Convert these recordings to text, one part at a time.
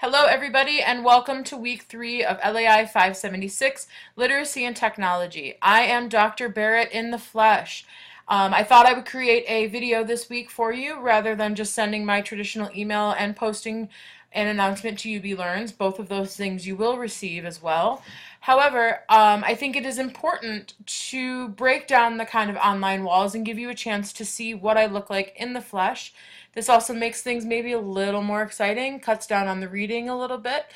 Hello, everybody, and welcome to week 3 of LAI 576, Literacy and Technology. I am Dr. Barrett in the flesh. I thought I would create a video this week for you rather than just sending my traditional email and posting an announcement to UB Learns. Both of those things you will receive as well. However, I think it is important to break down the kind of online walls and give you a chance to see what I look like in the flesh. This also makes things maybe a little more exciting, cuts down on the reading a little bit.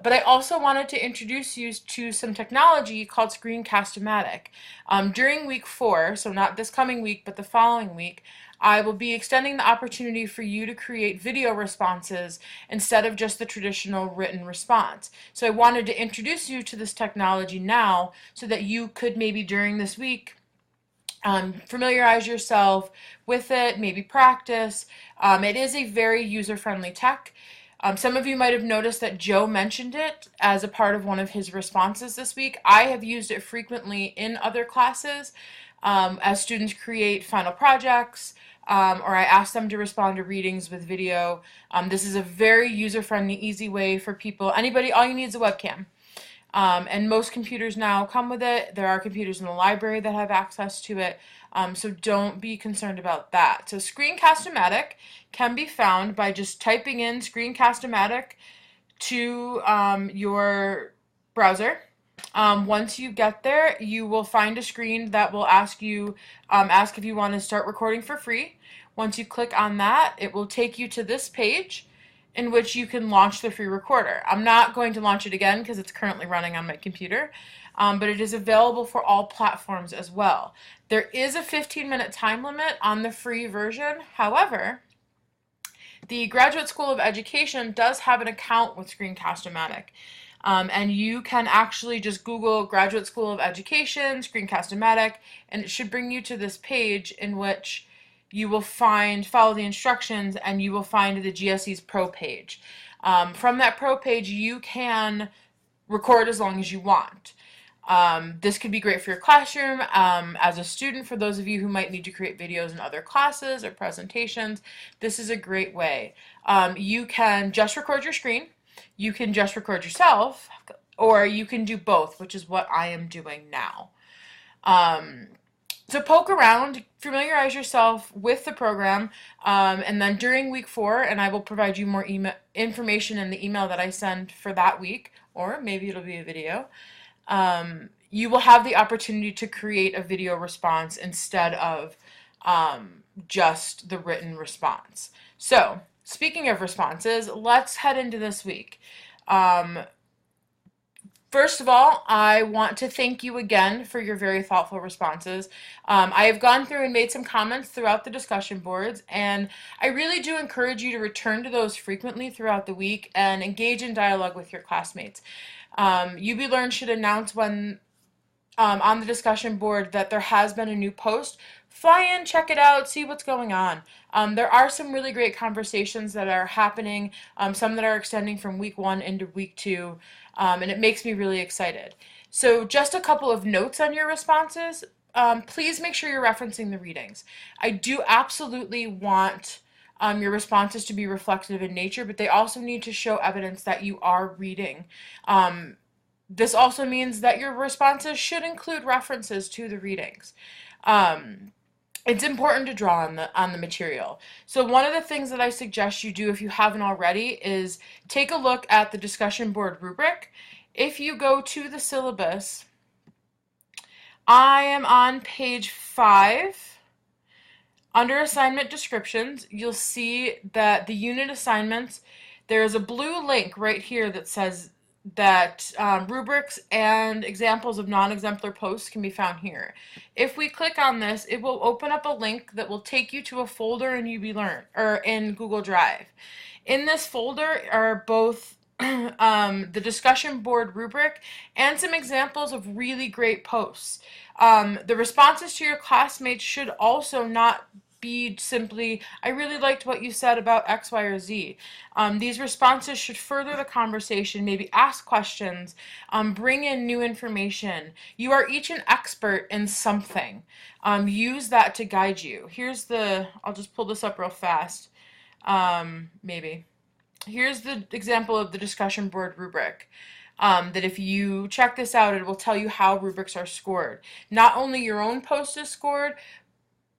But I also wanted to introduce you to some technology called Screencast-O-Matic. During week 4, so not this coming week, but the following week, I will be extending the opportunity for you to create video responses instead of just the traditional written response. So I wanted to introduce you to this technology now so that you could maybe during this week familiarize yourself with it, maybe practice. It is a very user-friendly tech. Some of you might have noticed that Joe mentioned it as a part of one of his responses this week. I have used it frequently in other classes as students create final projects, or I ask them to respond to readings with video. This is a very user-friendly, easy way for people. All you need is a webcam. And most computers now come with it. There are computers in the library that have access to it, so don't be concerned about that. So Screencast-O-Matic can be found by just typing in Screencast-O-Matic to your browser. Once you get there, you will find a screen that will ask if you want to start recording for free. Once you click on that, it will take you to this page in which you can launch the free recorder. I'm not going to launch it again because it's currently running on my computer, but it is available for all platforms as well. There is a 15-minute time limit on the free version. However, the Graduate School of Education does have an account with Screencast-O-Matic. And you can actually just Google Graduate School of Education, Screencast-O-Matic, and it should bring you to this page in which you will follow the instructions, and you will find the GSE's Pro page. From that Pro page, you can record as long as you want. This could be great for your classroom. As a student, for those of you who might need to create videos in other classes or presentations, this is a great way. You can just record your screen, you can just record yourself, or you can do both, which is what I am doing now. So poke around, familiarize yourself with the program, and then during week 4, and I will provide you more information in the email that I send for that week, or maybe it'll be a video, you will have the opportunity to create a video response instead of just the written response. So, speaking of responses, let's head into this week. First of all, I want to thank you again for your very thoughtful responses. I have gone through and made some comments throughout the discussion boards, and I really do encourage you to return to those frequently throughout the week and engage in dialogue with your classmates. UB Learn should announce when on the discussion board that there has been a new post. Fly in, check it out, see what's going on. There are some really great conversations that are happening, some that are extending from week 1 into week 2, and it makes me really excited. So just a couple of notes on your responses. Please make sure you're referencing the readings. I do absolutely want your responses to be reflective in nature, but they also need to show evidence that you are reading. This also means that your responses should include references to the readings. It's important to draw on the material. So one of the things that I suggest you do if you haven't already is take a look at the discussion board rubric. If you go to the syllabus, I am on page 5. Under assignment descriptions, you'll see that the unit assignments, there's a blue link right here that says that rubrics and examples of non-exemplar posts can be found here. If we click on this, it will open up a link that will take you to a folder in UB Learn or in Google Drive. In this folder are both the discussion board rubric and some examples of really great posts. The responses to your classmates should also not be simply, I really liked what you said about X, Y, or Z. These responses should further the conversation, maybe ask questions, bring in new information. You are each an expert in something. Use that to guide you. I'll just pull this up real fast, maybe. Here's the example of the discussion board rubric. That if you check this out, it will tell you how rubrics are scored. Not only your own post is scored,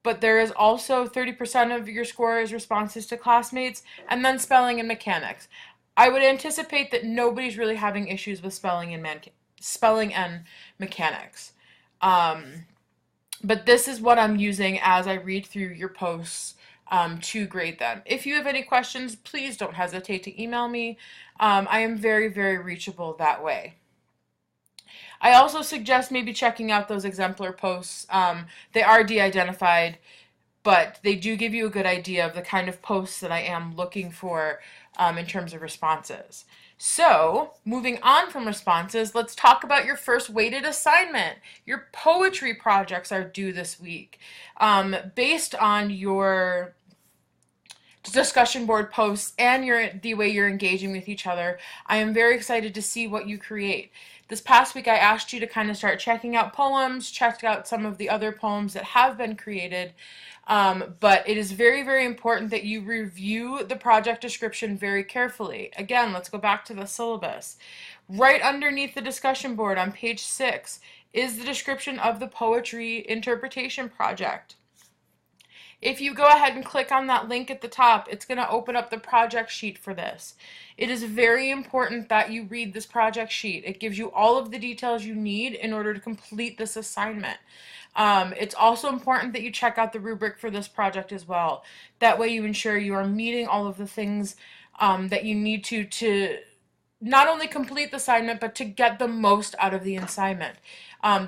but there is also 30% of your score is responses to classmates, and then spelling and mechanics. I would anticipate that nobody's really having issues with spelling and mechanics. Um, but this is what I'm using as I read through your posts to grade them. If you have any questions, please don't hesitate to email me. I am very, very reachable that way. I also suggest maybe checking out those exemplar posts. They are de-identified, but they do give you a good idea of the kind of posts that I am looking for in terms of responses. So, moving on from responses, let's talk about your first weighted assignment. Your poetry projects are due this week. Based on your discussion board posts and the way you're engaging with each other, I am very excited to see what you create. This past week I asked you to kind of start checking out poems, check out some of the other poems that have been created, but it is very, very important that you review the project description very carefully. Again, let's go back to the syllabus. Right underneath the discussion board on page 6 is the description of the poetry interpretation project. If you go ahead and click on that link at the top, it's going to open up the project sheet for this. It is very important that you read this project sheet. It gives you all of the details you need in order to complete this assignment. It's also important that you check out the rubric for this project as well. That way you ensure you are meeting all of the things that you need to not only complete the assignment, but to get the most out of the assignment.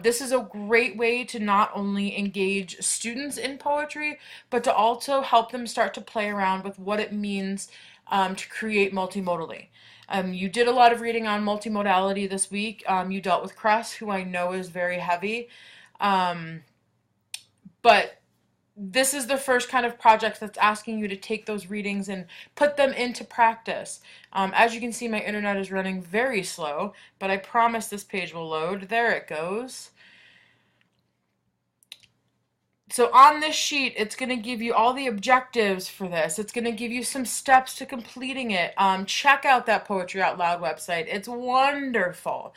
This is a great way to not only engage students in poetry, but to also help them start to play around with what it means to create multimodally. You did a lot of reading on multimodality this week. You dealt with Cress, who I know is very heavy. But this is the first kind of project that's asking you to take those readings and put them into practice. As you can see, my internet is running very slow, but I promise this page will load. There it goes. So on this sheet, it's going to give you all the objectives for this. It's going to give you some steps to completing it. Check out that Poetry Out Loud website. It's wonderful.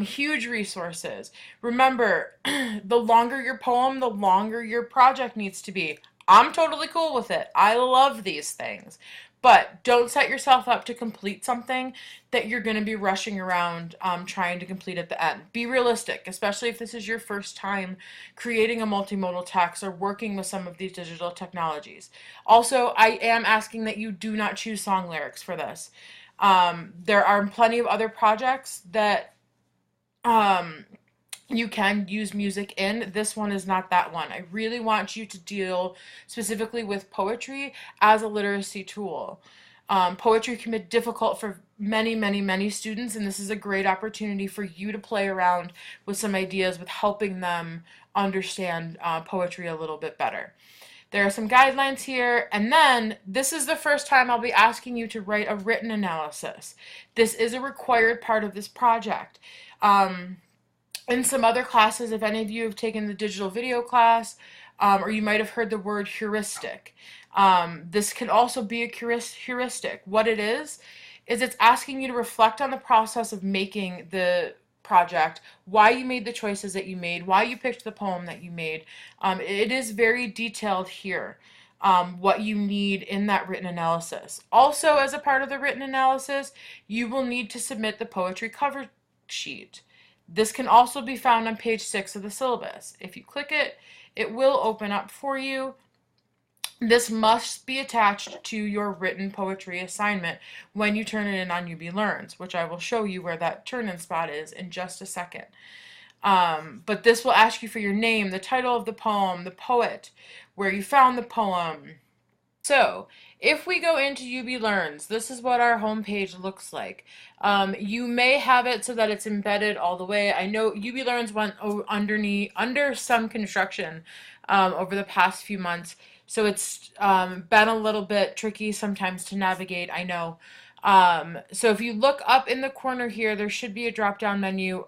Huge resources. Remember, the longer your poem, the longer your project needs to be. I'm totally cool with it. I love these things. But don't set yourself up to complete something that you're going to be rushing around trying to complete at the end. Be realistic, especially if this is your first time creating a multimodal text or working with some of these digital technologies. Also, I am asking that you do not choose song lyrics for this. There are plenty of other projects that you can use music in. This one is not that one. I really want you to deal specifically with poetry as a literacy tool. Poetry can be difficult for many, many, many students, and this is a great opportunity for you to play around with some ideas with helping them understand poetry a little bit better. There are some guidelines here, and then this is the first time I'll be asking you to write a written analysis. This is a required part of this project. In some other classes, if any of you have taken the digital video class, or you might have heard the word heuristic. This can also be a heuristic. What it is it's asking you to reflect on the process of making the project, why you made the choices that you made, why you picked the poem that you made. It is very detailed here, what you need in that written analysis. Also, as a part of the written analysis, you will need to submit the poetry cover sheet. This can also be found on page 6 of the syllabus. If you click it, it will open up for you. This must be attached to your written poetry assignment when you turn it in on UB Learns, which I will show you where that turn-in spot is in just a second. But this will ask you for your name, the title of the poem, the poet, where you found the poem. So, if we go into UB Learns, this is what our homepage looks like. You may have it so that it's embedded all the way. I know UB Learns went under some construction over the past few months, so it's been a little bit tricky sometimes to navigate, I know. So if you look up in the corner here, there should be a drop-down menu.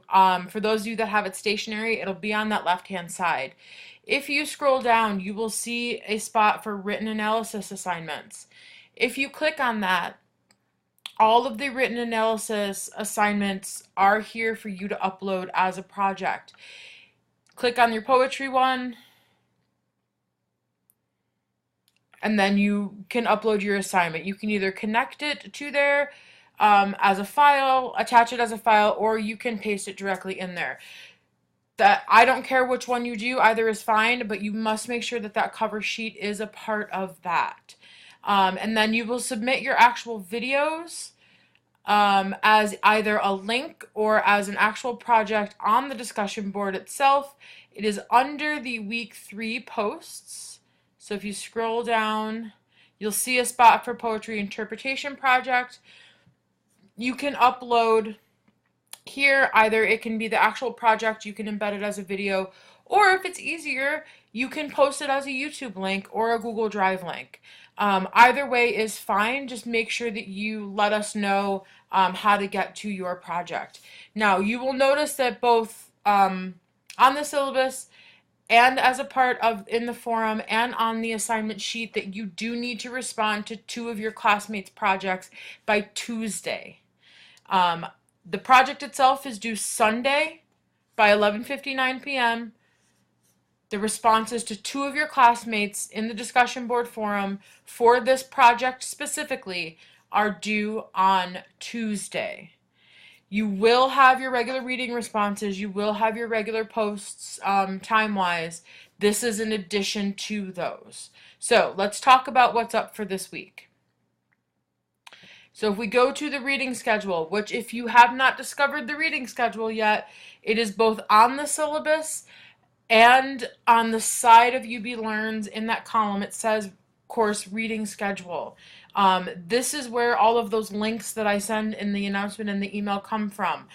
For those of you that have it stationary, it'll be on that left-hand side. If you scroll down, you will see a spot for written analysis assignments. If you click on that, All of the written analysis assignments are here for you to upload as a project. Click on your poetry one, and then you can upload your assignment. You can either connect it to there as a file, attach it as a file, or you can paste it directly in there. That I don't care which one you do, either is fine, but you must make sure that that cover sheet is a part of that. And then you will submit your actual videos as either a link or as an actual project on the discussion board itself. It is under the week 3 posts. So if you scroll down, you'll see a spot for poetry interpretation project. You can upload here, either it can be the actual project, you can embed it as a video, or if it's easier, you can post it as a YouTube link or a Google Drive link. Either way is fine. Just make sure that you let us know how to get to your project. Now, you will notice that both on the syllabus and as a part of in the forum and on the assignment sheet that you do need to respond to 2 of your classmates' projects by Tuesday. The project itself is due Sunday by 11:59 p.m. The responses to 2 of your classmates in the discussion board forum for this project specifically are due on Tuesday. You will have your regular reading responses. You will have your regular posts time-wise. This is in addition to those. So let's talk about what's up for this week. So if we go to the reading schedule, which if you have not discovered the reading schedule yet, it is both on the syllabus and on the side of UB Learns in that column, it says course reading schedule. This is where all of those links that I send in the announcement and the email come from.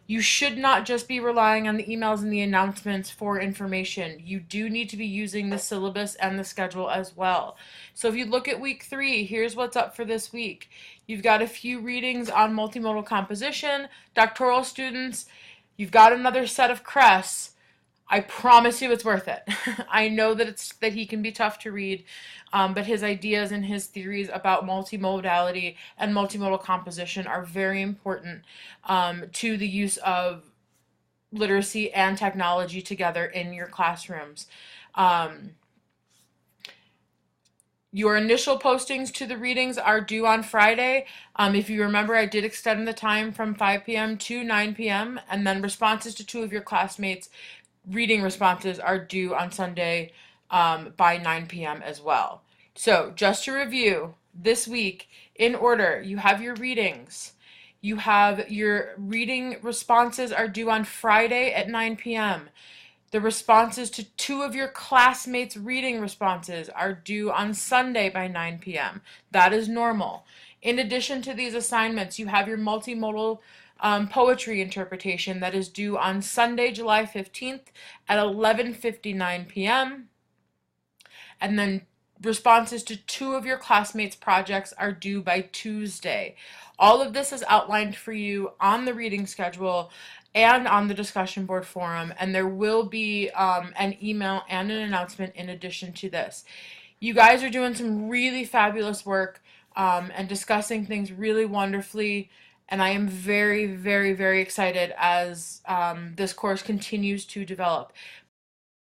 You should not just be relying on the emails and the announcements for information. You do need to be using the syllabus and the schedule as well. So if you look at week 3, here's what's up for this week. You've got a few readings on multimodal composition, doctoral students. You've got another set of Kress. I promise you it's worth it. I know that he can be tough to read, but his ideas and his theories about multimodality and multimodal composition are very important to the use of literacy and technology together in your classrooms. Your initial postings to the readings are due on Friday. If you remember, I did extend the time from 5 p.m. to 9 p.m. and then responses to 2 of your classmates' reading responses are due on Sunday by 9 p.m. as well. So just to review, this week, in order, you have your readings. You have your reading responses are due on Friday at 9 p.m. The responses to 2 of your classmates' reading responses are due on Sunday by 9 p.m. That is normal. In addition to these assignments, you have your multimodal poetry interpretation that is due on Sunday, July 15th at 11:59 p.m. And then responses to 2 of your classmates' projects are due by Tuesday. All of this is outlined for you on the reading schedule and on the discussion board forum, and there will be an email and an announcement in addition to this. You guys are doing some really fabulous work and discussing things really wonderfully. And I am very, very, very excited as this course continues to develop.